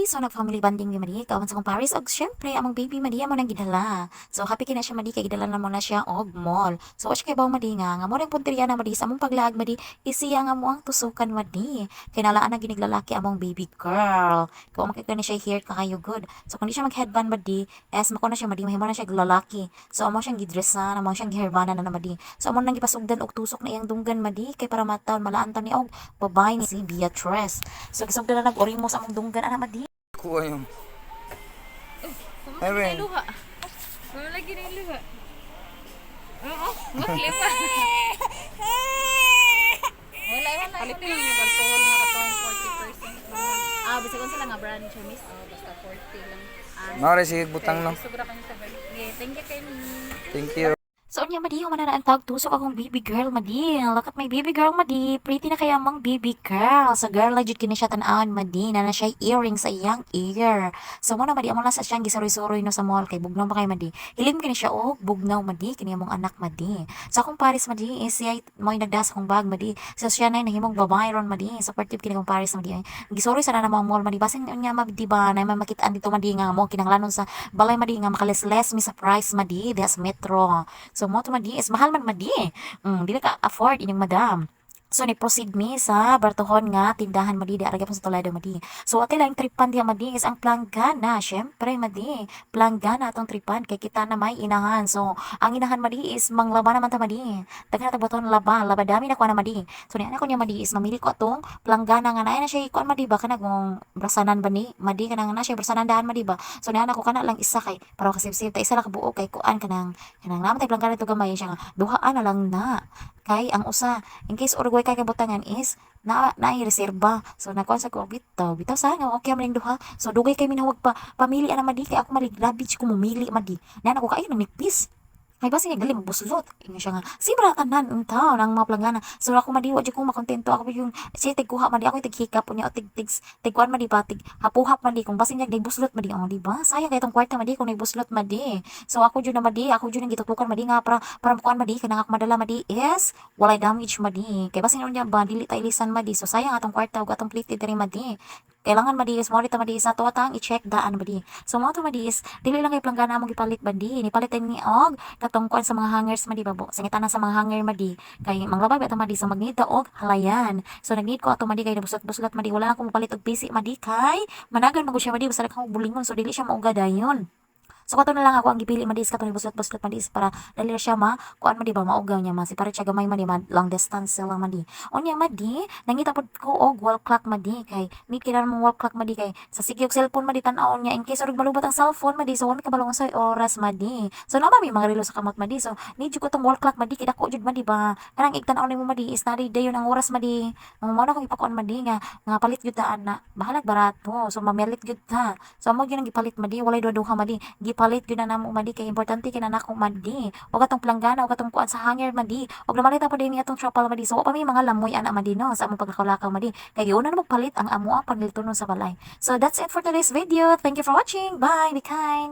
madi, so nag-family bonding mi madi, kawan sa kong Paris, og syempre, among baby madi, amo nang gidala. So, happy kina siya madi, kay gidala na mo na siya, og mall. So, wa siya kay baw madi nga mo rin punteriya na madi, sa among paglaag madi, isiya nga mo ang tusukan madi. Kinalaan na giniglalaki among baby girl. Kung makita ni siya here, kakayo good. So, kung di siya mag-headband madi, mako na siya madi, mahimo na siya lalaki. So, amo siyang gidressan, amo siyang giherbana na madi. So, amo nang gipasugdan og tusok na iyang dunggan madi, kay para mataon, malaan ta ni og babae ni si Beatrice. So, gisugdan na nag-orimo sa among dunggan, ana madi. Kuha yung... Ay, Ewan. luha. Wala lagi na yung luha. Oo, maklipa. Wala. Kalipin lang yung alcohol nga katong 40%. Basta kung sila nga brand siya, miss. Basta 40 lang. Nari, sige, butang no. Sobra kami sa balik. Thank you, Kenny. Thank you. So, unya madi, humana na ang tawag tusok akong baby girl, madi. Look at my baby girl, madi. Pretty na kaya mang baby girl. So, girl, legit kini siya tanawon, madi. Na siya earring sa iyang ear. So, muna, madi, amo lang sa siyang gisoroy-soroy no sa mall. Kay bugnaw ba kay madi? Hilim kini siya, bugnaw, madi. Kini among anak, madi. So, akong Paris, madi, is siya, mo nagdas akong bag, madi. So, siya na nahimong babae ron, madi. Supportive kini akong Paris, madi. Gisoroy sana na mga mall, madi. Basin unya, madi ba, na may makitaan dito, madi, nga mo, kinanglanon sa balay, madi, nga makales-les, mi sa price, madi. Des metro. So, mo to, madi, is mahal man madi. Di ka afford inyong madam. So, ni-proceed mi sa Bartohon nga tindahan madi, di aragap sa Toledo madi. So, ati lang tripan diya madi is ang planggana. Syempre madi, planggana atong tripan kay kita na may inahan. So, ang inahan madi is manglaba naman ta madi. Dagan na taboton laba dami na ko na madi. So, ni ana ko niya madi is mamili ko atong planggana nga na siya kuan madi ba kanang brasanan ba ni madi kanang na siya brasanan daan madi ba. So, ni ana ko kana lang isa kay para kasip-sip ta isa ra ka buo kay kuan kanang naman tay planggana to gamay siya nga duhaan na lang na. Kay ang usa in case Uruguay kay kabutangan is na reserba. So nakuha sa ko bitaw sana okay man duha. So dugay kay minawag pa pamili ana madi kay ako maligrabi ko mumili madi. Na ako kayo nang nipis. Ay basi nga gali mabuslot. Ingon siya nga, sibra tanan untaw nang mga planggana. So ako madiwa di ko makontento ako yung si tigkuha madi ako tighikap niya o tigkuan madi ba hapuhap madi kung basi niya buslot madi di ba? Sayang kay tong kwarta madi kung buslot madi. So ako jud na madi, ako jud nang gitutukan madi nga para kuan madi kanang ako madala madi is walay damage madi. Kay basi niya ba dili ta ilisan madi. So sayang atong kwarta ug atong plated diri madi. Kailangan madi is mo rito madi sa to atang i-check daan madi. So mo to madi is dili lang kay planggana mo gipalit madi. Ni palitan ni og katong kuan sa mga hangers madi babo. Sangitan na sa mga hanger madi kay manglabay ato madi sa magnita og halayan. So nag-need ko ato madi kay buslat-buslat madi wala akong palit og PC madi kay managan magud siya madi basta kang bulingon so dili siya mauga dayon. So kato na lang ako ang gipili madis kato ni buslat madis para dali siya kuan madi ba maugaw niya si para siya gamay madi long distance lang madi. Unya madi nangita pod ko og wall clock madi kay mi kinan mo wall clock madi kay sa sige og cellphone madi tan-aon niya in case og malubot ang cellphone madi so wala ka balong sa oras madi. So naman mi mga relo sa kamot madi so need ko tong wall clock madi kay dako jud madi ba kanang igtan-aon nimo madi is nari dayon ang oras madi. Mo na kong ipakuan madi nga palit gyud ta na bahalag barato so mamelit gyud ta. So mo gyud ang gipalit madi walay duha madi palit gyud na namo madi kay importante kay nako madi og atong planggana og atong kuan sa hanger madi og namalita pa din atong trapal madi so pa mi mga lamoy ana madi no sa among pagkakulakaw madi kay giuna na magpalit ang amo ang paglitunon sa balay. So that's it for today's video. Thank you for watching. Bye. Be kind.